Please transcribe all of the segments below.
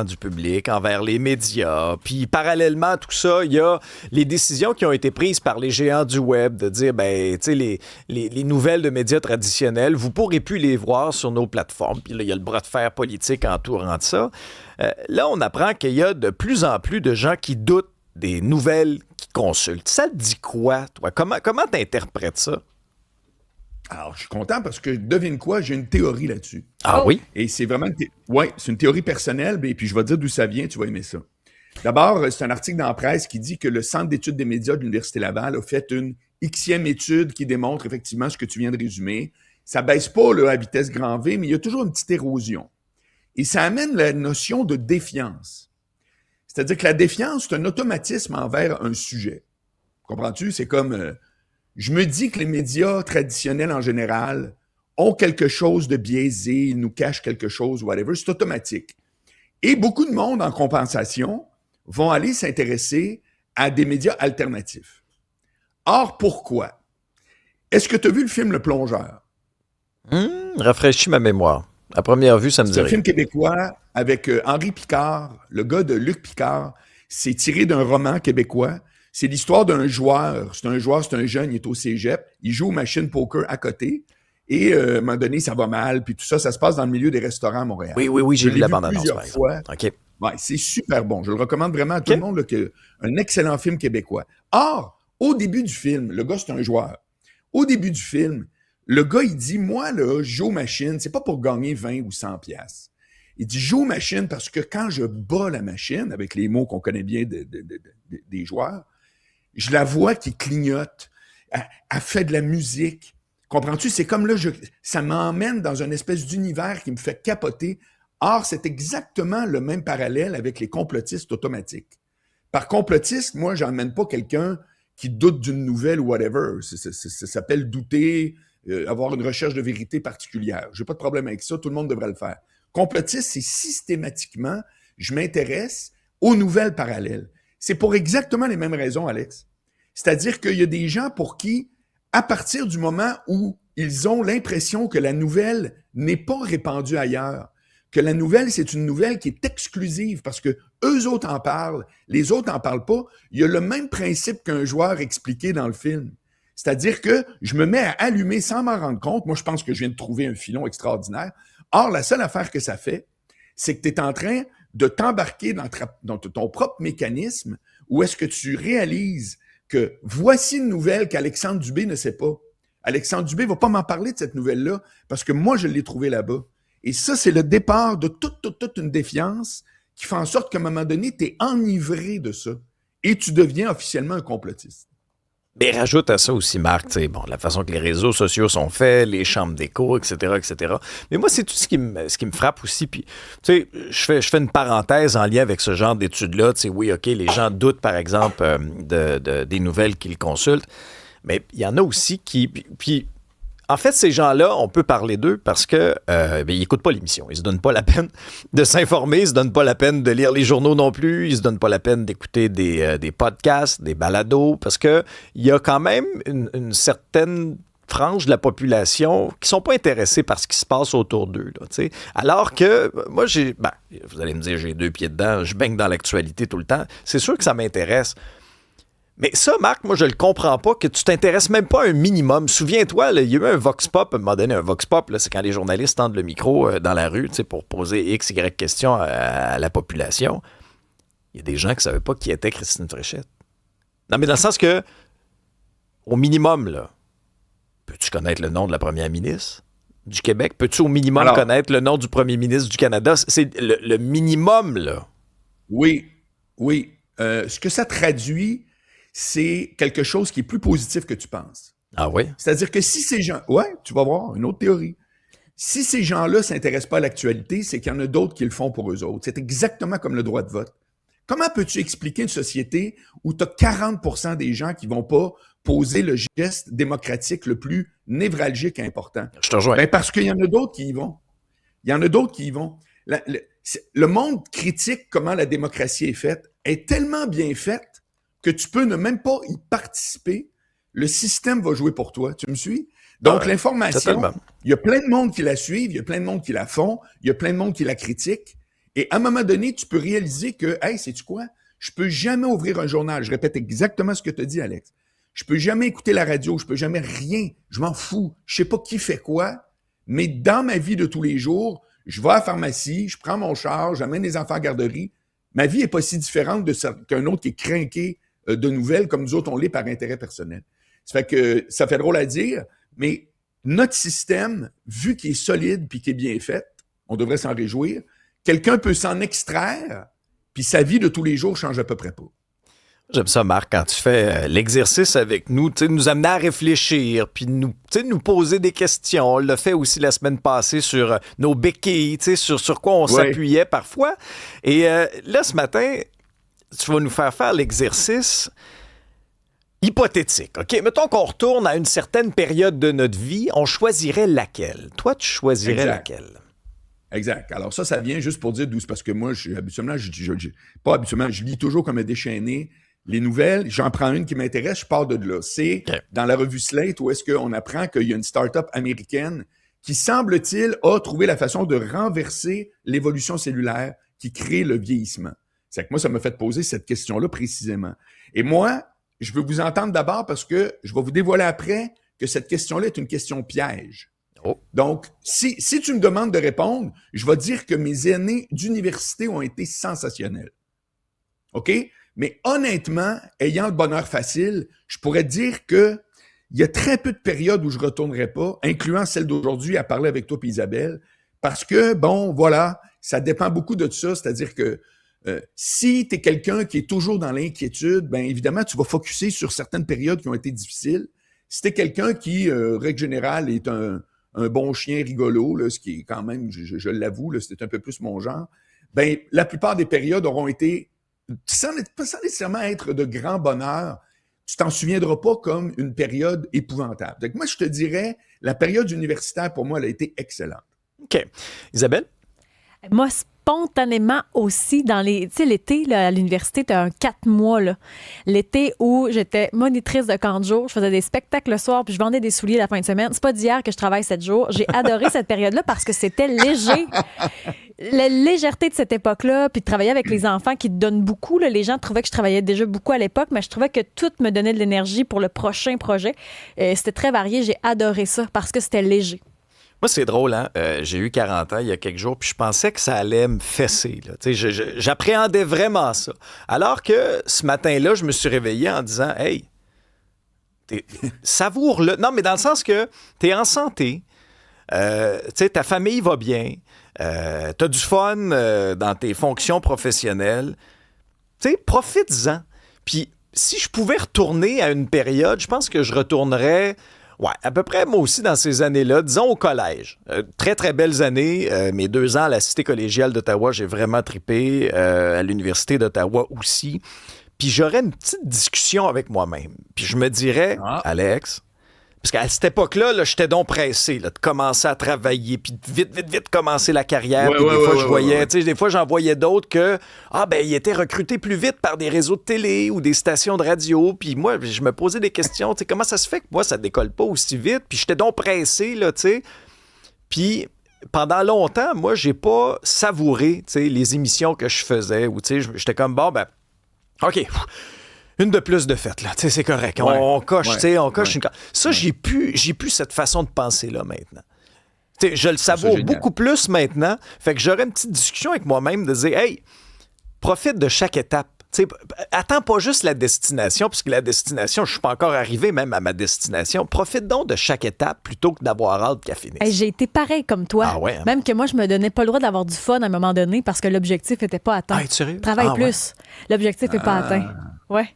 du public envers les médias. Puis parallèlement à tout ça, il y a les décisions qui ont été prises par les géants du web de dire, ben, tu sais, les nouvelles de médias traditionnels, vous pourrez plus les voir sur nos plateformes. Puis là, il y a le bras de fer politique entourant de ça. Là, on apprend qu'il y a de plus en plus de gens qui doutent des nouvelles qu'ils consultent. Ça te dit quoi, toi? Comment t'interprètes ça? Alors, je suis content parce que, devine quoi, j'ai une théorie là-dessus. Ah oui? Et c'est vraiment c'est une théorie personnelle, et puis je vais te dire d'où ça vient, tu vas aimer ça. D'abord, c'est un article dans la presse qui dit que le Centre d'études des médias de l'Université Laval a fait une Xème étude qui démontre effectivement ce que tu viens de résumer. Ça baisse pas là, à vitesse grand V, mais il y a toujours une petite érosion. Et ça amène la notion de défiance. C'est-à-dire que la défiance, c'est un automatisme envers un sujet. Comprends-tu? C'est comme... je me dis que les médias traditionnels en général ont quelque chose de biaisé, ils nous cachent quelque chose, whatever, c'est automatique. Et beaucoup de monde, en compensation, vont aller s'intéresser à des médias alternatifs. Or, pourquoi? Est-ce que tu as vu le film Le Plongeur? Rafraîchis ma mémoire. À première vue, ça me dit rien. C'est un film québécois avec Henri Picard, le gars de Luc Picard. C'est tiré d'un roman québécois. C'est l'histoire d'un joueur. C'est un jeune, il est au cégep. Il joue aux machines poker à côté. Et à un moment donné, ça va mal. Puis tout ça, ça se passe dans le milieu des restaurants à Montréal. Oui, j'ai vu la bande-annonce. Plusieurs fois. OK. Ouais, c'est super bon. Je le recommande vraiment à tout le monde. Là, un excellent film québécois. Or, au début du film, le gars, c'est un joueur. Au début du film, le gars, il dit, moi, là, je joue aux machines. C'est pas pour gagner 20 ou 100 piastres. Il dit, je joue aux machines parce que quand je bats la machine, avec les mots qu'on connaît bien des joueurs, je la vois qui clignote. Elle fait de la musique. Comprends-tu? C'est comme là, ça m'emmène dans une espèce d'univers qui me fait capoter. Or, c'est exactement le même parallèle avec les complotistes automatiques. Par complotiste, moi, j'emmène pas quelqu'un qui doute d'une nouvelle ou whatever. Ça s'appelle douter, avoir une recherche de vérité particulière. J'ai pas de problème avec ça. Tout le monde devrait le faire. Complotiste, c'est systématiquement, je m'intéresse aux nouvelles parallèles. C'est pour exactement les mêmes raisons, Alex. C'est-à-dire qu'il y a des gens pour qui, à partir du moment où ils ont l'impression que la nouvelle n'est pas répandue ailleurs, que la nouvelle, c'est une nouvelle qui est exclusive parce que eux autres en parlent, les autres n'en parlent pas, il y a le même principe qu'un joueur expliqué dans le film. C'est-à-dire que je me mets à allumer sans m'en rendre compte. Moi, je pense que je viens de trouver un filon extraordinaire. Or, la seule affaire que ça fait, c'est que tu es en train de t'embarquer dans ton propre mécanisme où est-ce que tu réalises que voici une nouvelle qu'Alexandre Dubé ne sait pas. Alexandre Dubé ne va pas m'en parler de cette nouvelle-là parce que moi, je l'ai trouvée là-bas. Et ça, c'est le départ de toute une défiance qui fait en sorte qu'à un moment donné, tu es enivré de ça et tu deviens officiellement un complotiste. Mais rajoute à ça aussi, Marc, tu sais, bon, la façon que les réseaux sociaux sont faits, les chambres d'écho, etc., etc. Mais moi, c'est tout ce qui me frappe aussi. Puis, tu sais, je fais une parenthèse en lien avec ce genre d'études-là. Tu sais, oui, OK, les gens doutent, par exemple, des nouvelles qu'ils consultent. Mais il y en a aussi qui... Puis en fait, ces gens-là, on peut parler d'eux parce que ils n'écoutent pas l'émission. Ils se donnent pas la peine de s'informer, ils se donnent pas la peine de lire les journaux non plus, ils se donnent pas la peine d'écouter des podcasts, des balados, parce que il y a quand même une certaine frange de la population qui sont pas intéressés par ce qui se passe autour d'eux. Là, t'sais. Alors que moi, vous allez me dire, j'ai 2 pieds dedans, je baigne dans l'actualité tout le temps. C'est sûr que ça m'intéresse. Mais ça, Marc, moi, je le comprends pas, que tu t'intéresses même pas un minimum. Souviens-toi, il y a eu un vox pop, à un moment donné, un vox pop, là, c'est quand les journalistes tendent le micro dans la rue, pour poser X, Y questions à la population. Il y a des gens qui savaient pas qui était Christine Fréchette. Non, mais dans le sens que, au minimum, là, peux-tu connaître le nom de la première ministre du Québec? Peux-tu au minimum connaître le nom du premier ministre du Canada? C'est le minimum, là. Oui. Ce que ça traduit, c'est quelque chose qui est plus positif que tu penses. Ah oui? C'est-à-dire que si ces gens... Ouais, tu vas voir, une autre théorie. Si ces gens-là ne s'intéressent pas à l'actualité, c'est qu'il y en a d'autres qui le font pour eux autres. C'est exactement comme le droit de vote. Comment peux-tu expliquer une société où tu as 40% des gens qui ne vont pas poser le geste démocratique le plus névralgique et important? Je te rejoins. Ben parce qu'il y en a d'autres qui y vont. Le monde critique comment la démocratie est faite, est tellement bien faite que tu peux ne même pas y participer. Le système va jouer pour toi. Tu me suis? Donc, l'information, il y a plein de monde qui la suivent, il y a plein de monde qui la font, il y a plein de monde qui la critique. Et à un moment donné, tu peux réaliser que, hey, sais-tu quoi? Je peux jamais ouvrir un journal. Je répète exactement ce que tu as dit, Alex. Je peux jamais écouter la radio. Je peux jamais rien. Je m'en fous. Je sais pas qui fait quoi. Mais dans ma vie de tous les jours, je vais à la pharmacie, je prends mon char, j'amène les enfants à la garderie. Ma vie est pas si différente qu'un autre qui est crinqué de nouvelles comme nous autres, on l'est par intérêt personnel. Ça fait que ça fait drôle à dire, mais notre système, vu qu'il est solide puis qu'il est bien fait, on devrait s'en réjouir. Quelqu'un peut s'en extraire, puis sa vie de tous les jours change à peu près pas. J'aime ça, Marc, quand tu fais l'exercice avec nous, nous amener à réfléchir, puis nous poser des questions. On l'a fait aussi la semaine passée sur nos béquilles, sur quoi on s'appuyait parfois. Et là, ce matin, tu vas nous faire l'exercice hypothétique. OK? Mettons qu'on retourne à une certaine période de notre vie, on choisirait laquelle? Toi, tu choisirais laquelle? Exact. Alors ça vient juste pour dire d'où c'est parce que moi, habituellement, je lis toujours comme un déchaîné les nouvelles. J'en prends une qui m'intéresse, je pars de là. C'est dans la revue Slate où est-ce qu'on apprend qu'il y a une start-up américaine qui, semble-t-il, a trouvé la façon de renverser l'évolution cellulaire qui crée le vieillissement. C'est que moi, ça m'a fait poser cette question-là précisément. Et moi, je veux vous entendre d'abord parce que je vais vous dévoiler après que cette question-là est une question piège. Oh. Donc, si tu me demandes de répondre, je vais dire que mes années d'université ont été sensationnelles. OK? Mais honnêtement, ayant le bonheur facile, je pourrais dire que il y a très peu de périodes où je ne retournerai pas, incluant celle d'aujourd'hui à parler avec toi et Isabelle, parce que, bon, voilà, ça dépend beaucoup de ça, c'est-à-dire que si tu es quelqu'un qui est toujours dans l'inquiétude, bien évidemment, tu vas focusser sur certaines périodes qui ont été difficiles. Si tu es quelqu'un qui, règle générale, est un bon chien rigolo, là, ce qui est quand même, je l'avoue, là, c'était un peu plus mon genre, bien, la plupart des périodes auront été, sans nécessairement être de grand bonheur, tu t'en souviendras pas comme une période épouvantable. Donc moi, je te dirais, la période universitaire, pour moi, elle a été excellente. OK. Isabelle? Moi, spontanément aussi, dans l'été, là, à l'université, tu as un 4 mois, là. L'été où j'étais monitrice de camp de jour, je faisais des spectacles le soir, puis je vendais des souliers la fin de semaine. C'est pas d'hier que je travaille 7 jours. J'ai adoré cette période-là parce que c'était léger. La légèreté de cette époque-là, puis de travailler avec les enfants qui te donnent beaucoup. Là. Les gens trouvaient que je travaillais déjà beaucoup à l'époque, mais je trouvais que tout me donnait de l'énergie pour le prochain projet. C'était très varié. J'ai adoré ça parce que c'était léger. Moi, c'est drôle, hein? J'ai eu 40 ans il y a quelques jours, puis je pensais que ça allait me fesser. Là. J'appréhendais vraiment ça. Alors que ce matin-là, je me suis réveillé en disant « Hey, savoure-le. » Non, mais dans le sens que t'es en santé, ta famille va bien, t'as du fun dans tes fonctions professionnelles. Profites-en. Puis si je pouvais retourner à une période, je pense que je retournerais... Ouais, à peu près, moi aussi, dans ces années-là, disons au collège. Très, très belles années. Mes 2 ans à la Cité collégiale d'Ottawa, j'ai vraiment trippé. À l'Université d'Ottawa aussi. Puis j'aurais une petite discussion avec moi-même. Puis je me dirais, Alex, parce qu'à cette époque-là, là, j'étais donc pressé là, de commencer à travailler, puis vite commencer la carrière. Puis des fois, je voyais, des fois, j'en voyais d'autres que, ils étaient recrutés plus vite par des réseaux de télé ou des stations de radio. Puis moi, je me posais des questions, comment ça se fait que moi, ça décolle pas aussi vite? Puis j'étais donc pressé, là, tu sais. Puis pendant longtemps, moi, j'ai pas savouré, les émissions que je faisais, où, j'étais comme, OK, une de plus de fête, là. Tu sais, c'est correct. On coche, on coche une... Ça, j'ai plus cette façon de penser-là maintenant. Tu sais, je le savoure beaucoup plus maintenant. Fait que j'aurais une petite discussion avec moi-même de dire, hey, profite de chaque étape. Tu sais, attends pas juste la destination, puisque la destination, je suis pas encore arrivé même à ma destination. Profite donc de chaque étape plutôt que d'avoir hâte qu'elle finisse. J'ai été pareil comme toi. Ah ouais, hein? Même que moi, je me donnais pas le droit d'avoir du fun à un moment donné parce que l'objectif n'était pas atteint. Ah, sérieux? Travaille plus. Ouais. L'objectif n'est pas atteint. Ouais.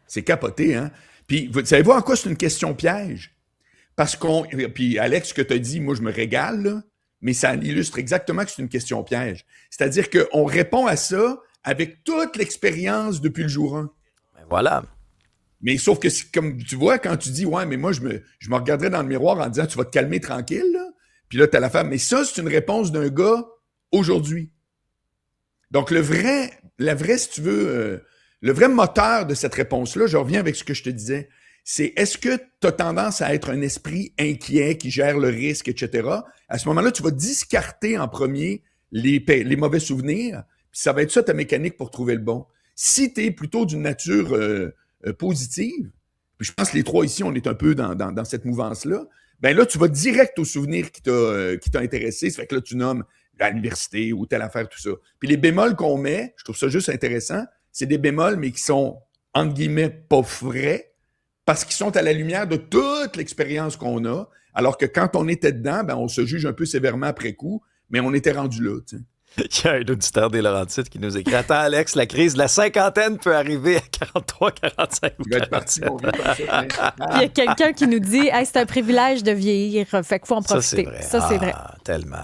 C'est capoté, hein? Puis, savez-vous en quoi c'est une question piège? Parce puis Alex, ce que tu as dit, moi, je me régale, là, mais ça illustre exactement que c'est une question piège. C'est-à-dire qu'on répond à ça avec toute l'expérience depuis le jour 1. Ben voilà. Mais sauf que, comme tu vois, quand tu dis, ouais, mais moi, je me regarderais dans le miroir en disant, tu vas te calmer tranquille, là. Puis là, t'as la femme. Mais ça, c'est une réponse d'un gars aujourd'hui. Donc, le vrai, si tu veux... le vrai moteur de cette réponse-là, je reviens avec ce que je te disais, c'est est-ce que tu as tendance à être un esprit inquiet qui gère le risque, etc. À ce moment-là, tu vas discarter en premier les mauvais souvenirs, puis ça va être ça ta mécanique pour trouver le bon. Si tu es plutôt d'une nature positive, puis je pense que les trois ici, on est un peu dans cette mouvance-là, ben là, tu vas direct au souvenir qui t'a intéressé. Ça fait que là, tu nommes l'université ou telle affaire, tout ça. Puis les bémols qu'on met, je trouve ça juste intéressant, c'est des bémols, mais qui sont, entre guillemets, pas vrais, parce qu'ils sont à la lumière de toute l'expérience qu'on a, alors que quand on était dedans, ben, on se juge un peu sévèrement après coup, mais on était rendu là, tu sais. Il y a un auditeur des Laurentides qui nous écrit: Attends, Alex, la crise de la cinquantaine peut arriver à 43, 45 ou Il va être parti, mon vieux, comme ça. Puis il y a quelqu'un qui nous dit hey, c'est un privilège de vieillir, fait qu'il faut en profiter. Ça, c'est vrai. Tellement.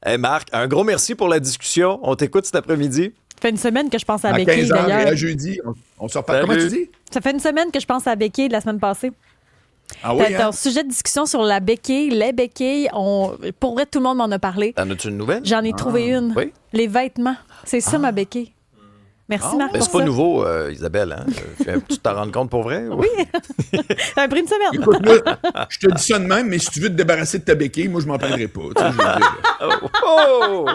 Hey Marc, un gros merci pour la discussion. On t'écoute cet après-midi. Ça fait une semaine que je pense à À Béquille, 15 heures et d'ailleurs. à jeudi, on se reparle. Comment tu dis? Ça fait une semaine que je pense à Béquille de la semaine passée. Ah oui, Un sujet de discussion sur la béquille, les béquilles. Pour vrai, tout le monde m'en a parlé. T'en as-tu une nouvelle? J'en ai trouvé une. Oui? Les vêtements. C'est ça, ma béquille. Merci, Marc, Mais pour c'est pas ça. nouveau, Isabelle. Hein? Tu t'en rends compte pour vrai? Oui. Ça a pris une semaine. Écoute, là, je te dis ça de même, mais si tu veux te débarrasser de ta béquille, moi, je m'en plaindrai pas. Tu sais, je veux dire. Oh!